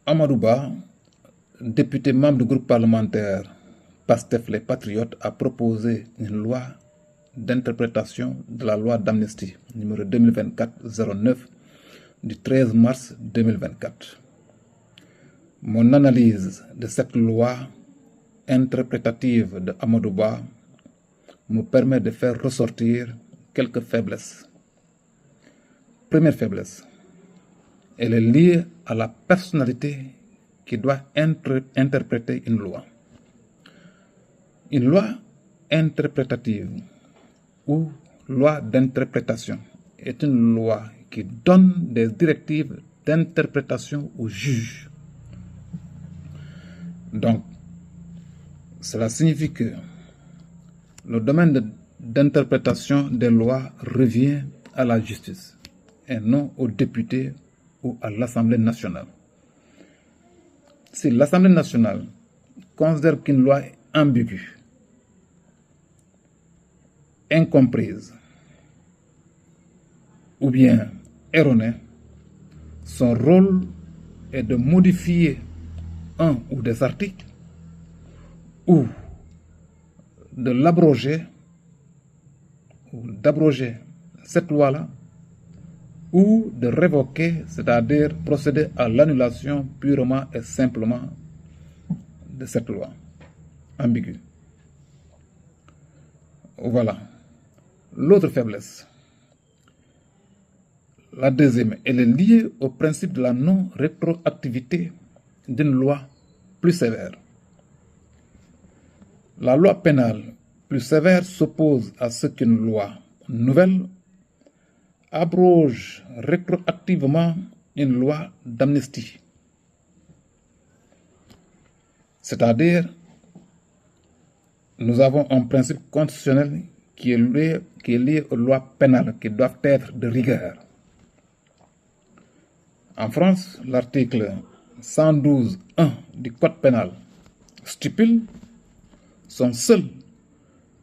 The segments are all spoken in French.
Amadou Ba, député membre du groupe parlementaire PASTEF les Patriotes, a proposé une loi d'interprétation de la loi d'amnistie numéro 2024-09 du 13 mars 2024. Mon analyse de cette loi interprétative de Amadou Ba me permet de faire ressortir quelques faiblesses. Première faiblesse, elle est liée à la personnalité qui doit interpréter une loi. Une loi interprétative ou loi d'interprétation est une loi qui donne des directives d'interprétation aux juges. Donc, cela signifie que le domaine d'interprétation des lois revient à la justice et non aux députés ou à l'Assemblée nationale. Si l'Assemblée nationale considère qu'une loi est ambiguë, incomprise ou bien erronée, son rôle est de modifier un ou des articles ou de l'abroger ou d'abroger cette loi-là ou de révoquer, c'est-à-dire procéder à l'annulation purement et simplement de cette loi ambiguë. Voilà. L'autre faiblesse, la deuxième, elle est liée au principe de la non-rétroactivité d'une loi plus sévère. La loi pénale plus sévère s'oppose à ce qu'une loi nouvelle abroge rétroactivement une loi d'amnistie. C'est-à-dire, nous avons un principe constitutionnel qui est lié aux lois pénales qui doivent être de rigueur. En France, l'article 112.1 du Code pénal stipule sont seuls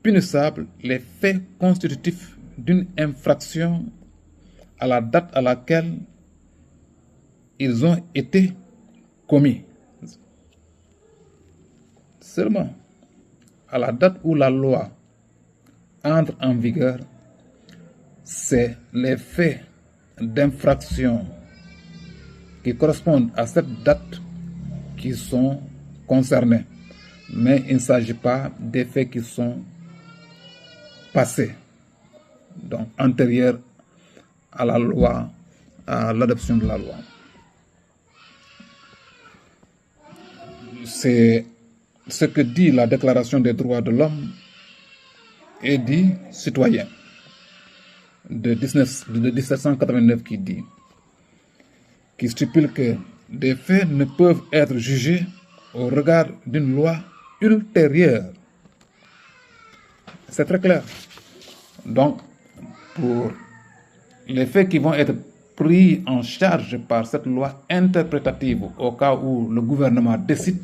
punissables les faits constitutifs d'une infraction à la date à laquelle ils ont été commis. Seulement, à la date où la loi entre en vigueur, c'est les faits d'infraction qui correspondent à cette date qui sont concernés. Mais il ne s'agit pas des faits qui sont passés, donc antérieurs à la loi, à l'adoption de la loi. C'est ce que dit la Déclaration des droits de l'homme et dit citoyen de 1789 qui stipule que des faits ne peuvent être jugés au regard d'une loi ultérieure. C'est très clair. Donc, pour les faits qui vont être pris en charge par cette loi interprétative au cas où le gouvernement décide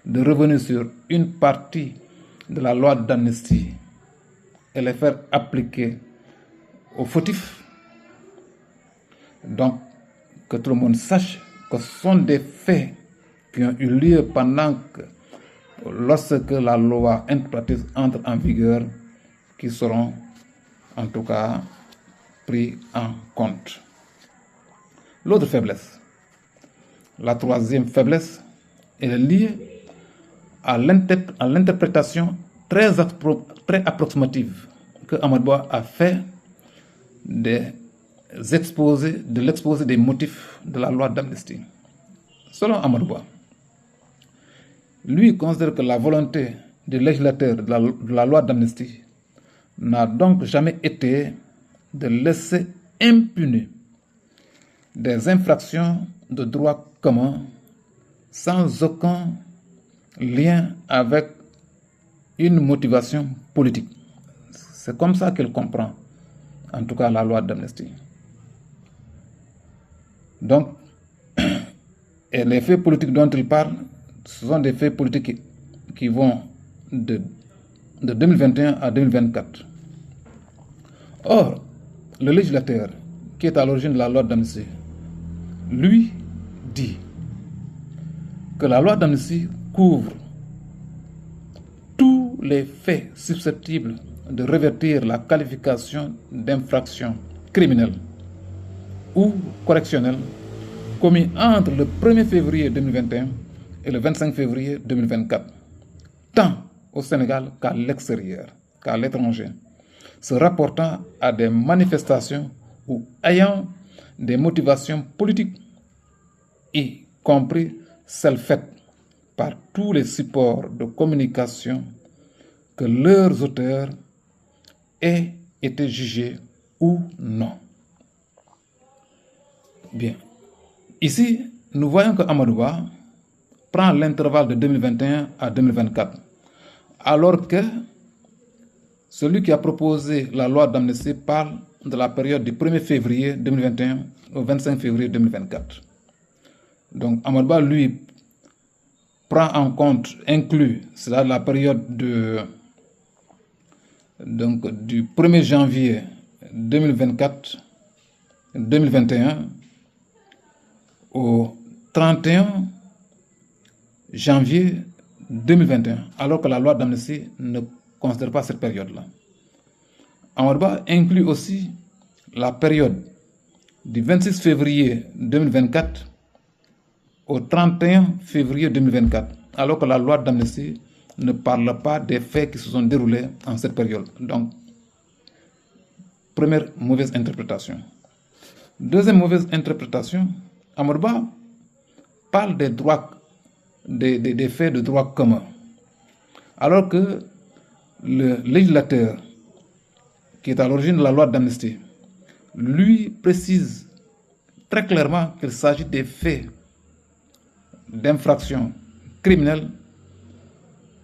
de revenir sur une partie de la loi d'amnistie et les faire appliquer aux fautifs. Donc, que tout le monde sache que ce sont des faits qui ont eu lieu lorsque la loi interprétative entre en vigueur, qui seront en tout cas pris en compte. L'autre faiblesse, la troisième faiblesse, elle est liée à l'interprétation très approximative que Amadou Ba a fait de l'exposé des motifs de la loi d'amnistie. Selon Amadou Ba, lui considère que la volonté du législateur de la loi d'amnistie n'a donc jamais été de laisser impunis des infractions de droit commun sans aucun lien avec une motivation politique. C'est comme ça qu'elle comprend, en tout cas, la loi d'amnistie. Donc, et les faits politiques dont il parle, ce sont des faits politiques qui vont de 2021 à 2024. Or, le législateur qui est à l'origine de la loi d'amnistie, lui dit que la loi d'amnistie couvre tous les faits susceptibles de revêtir la qualification d'infraction criminelle ou correctionnelle commis entre le 1er février 2021 et le 25 février 2024, tant au Sénégal qu'à l'extérieur, qu'à l'étranger, se rapportant à des manifestations ou ayant des motivations politiques, y compris celles faites par tous les supports de communication que leurs auteurs aient été jugés ou non. Bien. Ici, nous voyons que Amadou Ba prend l'intervalle de 2021 à 2024, alors que celui qui a proposé la loi d'amnistie parle de la période du 1er février 2021 au 25 février 2024. Donc Amadou Ba, lui, prend en compte, inclut, c'est la période du 1er janvier 2021 au 31 janvier 2021, alors que la loi d'amnistie ne considère pas cette période-là. Amadou Ba inclut aussi la période du 26 février 2024 au 31 février 2024, alors que la loi d'amnistie ne parle pas des faits qui se sont déroulés en cette période. Donc, première mauvaise interprétation. Deuxième mauvaise interprétation, Amadou Ba parle des droits, des faits de droit commun, alors que le législateur qui est à l'origine de la loi d'amnistie, lui précise très clairement qu'il s'agit des faits d'infraction criminelle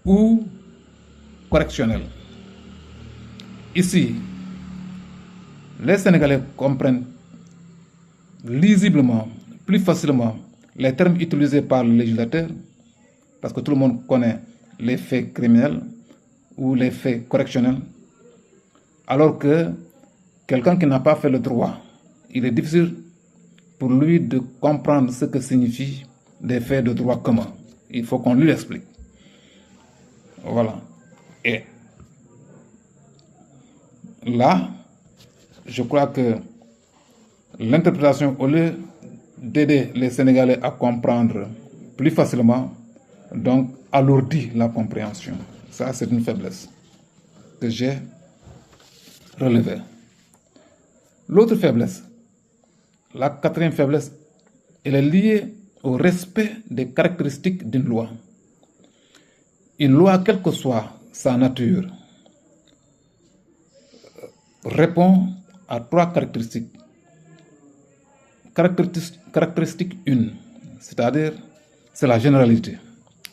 ou correctionnelle. Ici, les Sénégalais comprennent lisiblement, plus facilement, les termes utilisés par le législateur, parce que tout le monde connaît les faits criminels ou les faits correctionnels, alors que quelqu'un qui n'a pas fait le droit, il est difficile pour lui de comprendre ce que signifie des faits de droit commun. Il faut qu'on lui explique. Voilà. Et là, je crois que l'interprétation, au lieu d'aider les Sénégalais à comprendre plus facilement, donc alourdit la compréhension. Ça, c'est une faiblesse que j'ai relevée. L'autre faiblesse, la quatrième faiblesse, elle est liée au respect des caractéristiques d'une loi. Une loi, quelle que soit sa nature, répond à trois caractéristiques. Caractéristique 1, c'est-à-dire c'est la généralité.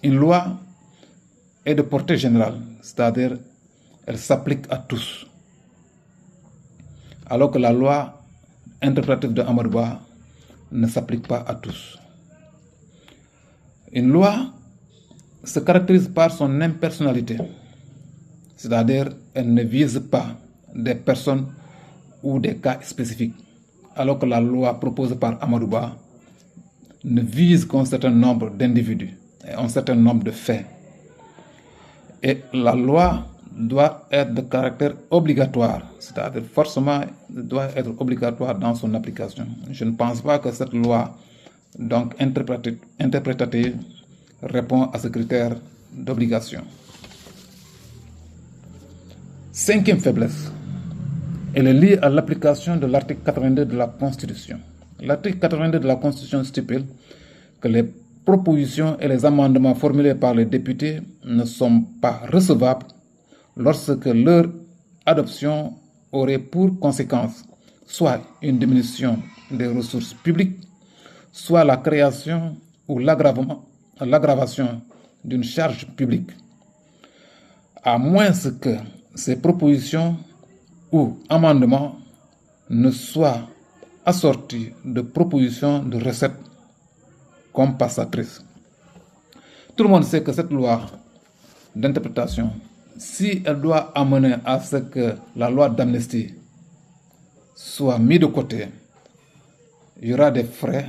Une loi est de portée générale, c'est-à-dire elle s'applique à tous. Alors que la loi interprétative de Amadou Ba ne s'applique pas à tous. Une loi se caractérise par son impersonnalité, c'est-à-dire elle ne vise pas des personnes ou des cas spécifiques, alors que la loi proposée par Amadou Ba ne vise qu'un certain nombre d'individus et un certain nombre de faits. Et la loi doit être de caractère obligatoire, c'est-à-dire forcément doit être obligatoire dans son application. Je ne pense pas que cette loi donc interprétative répond à ce critère d'obligation. Cinquième faiblesse, elle est liée à l'application de l'article 82 de la Constitution. L'article 82 de la Constitution stipule que les propositions et les amendements formulés par les députés ne sont pas recevables lorsque leur adoption aurait pour conséquence soit une diminution des ressources publiques, soit la création ou l'aggravation d'une charge publique, à moins que ces propositions ou amendements ne soient assortis de propositions de recettes compensatrices. Tout le monde sait que cette loi d'interprétation, si elle doit amener à ce que la loi d'amnistie soit mise de côté, il y aura des frais